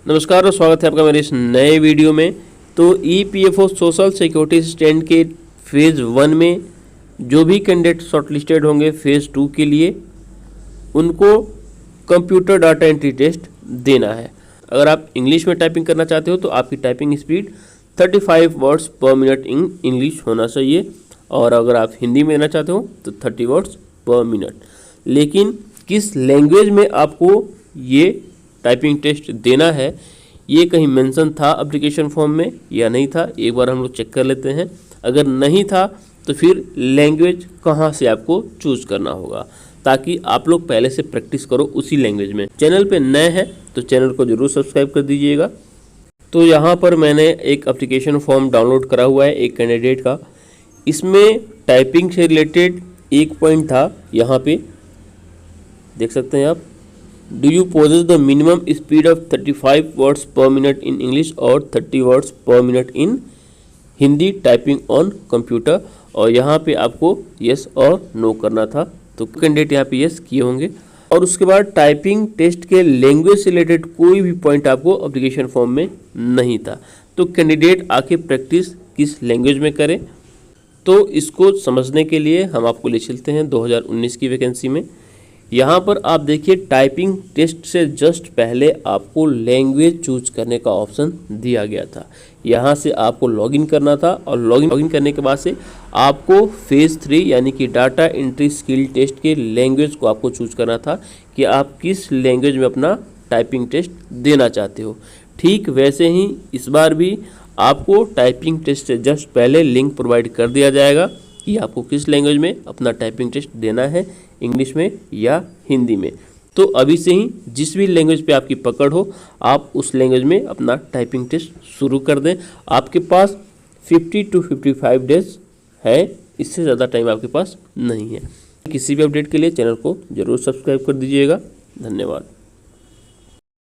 नमस्कार और स्वागत है आपका मेरे इस नए वीडियो में। तो ईपीएफओ सोशल सिक्योरिटी स्टैंड के फेज़ 1 में जो भी कैंडिडेट शॉर्टलिस्टेड होंगे फेज़ 2 के लिए, उनको कंप्यूटर डाटा एंट्री टेस्ट देना है। अगर आप इंग्लिश में टाइपिंग करना चाहते हो तो आपकी टाइपिंग स्पीड 35 वर्ड्स पर मिनट इन इंग्लिश होना चाहिए, और अगर आप हिंदी में देना चाहते हो तो 30 वर्ड्स पर मिनट। लेकिन किस लैंग्वेज में आपको ये टाइपिंग टेस्ट देना है, ये कहीं मेंशन था एप्लीकेशन फॉर्म में या नहीं था, एक बार हम लोग चेक कर लेते हैं। अगर नहीं था तो फिर लैंग्वेज कहाँ से आपको चूज़ करना होगा, ताकि आप लोग पहले से प्रैक्टिस करो उसी लैंग्वेज में। चैनल पे नए हैं तो चैनल को ज़रूर सब्सक्राइब कर दीजिएगा। तो यहाँ पर मैंने एक एप्लीकेशन फॉर्म डाउनलोड करा हुआ है एक कैंडिडेट का। इसमें टाइपिंग से रिलेटेड एक पॉइंट था, यहाँ पे देख सकते हैं आप। Do you possess the minimum speed of 35 words पर मिनट इन इंग्लिश और 30 वर्ड्स पर minute in Hindi typing on computer. और यहाँ पे आपको यस और नो करना था, तो कैंडिडेट यहाँ पे यस किए होंगे। और उसके बाद टाइपिंग टेस्ट के लैंग्वेज से रिलेटेड कोई भी पॉइंट आपको एप्लीकेशन फॉर्म में नहीं था। तो कैंडिडेट आके प्रैक्टिस किस लैंग्वेज में करें, तो इसको समझने के लिए हम आपको ले चलते हैं 2019 की वैकेंसी में। यहाँ पर आप देखिए टाइपिंग टेस्ट से जस्ट पहले आपको लैंग्वेज चूज करने का ऑप्शन दिया गया था। यहाँ से आपको लॉगिन करना था, और लॉगिन करने के बाद से आपको फेज़ 3 यानी कि डाटा एंट्री स्किल टेस्ट के लैंग्वेज को आपको चूज करना था कि आप किस लैंग्वेज में अपना टाइपिंग टेस्ट देना चाहते हो। ठीक वैसे ही इस बार भी आपको टाइपिंग टेस्ट से जस्ट पहले लिंक प्रोवाइड कर दिया जाएगा कि आपको किस लैंग्वेज में अपना टाइपिंग टेस्ट देना है, इंग्लिश में या हिंदी में। तो अभी से ही जिस भी लैंग्वेज पे आपकी पकड़ हो, आप उस लैंग्वेज में अपना टाइपिंग टेस्ट शुरू कर दें। आपके पास 50 to 55 डेज है, इससे ज़्यादा टाइम आपके पास नहीं है। किसी भी अपडेट के लिए चैनल को ज़रूर सब्सक्राइब कर दीजिएगा। धन्यवाद।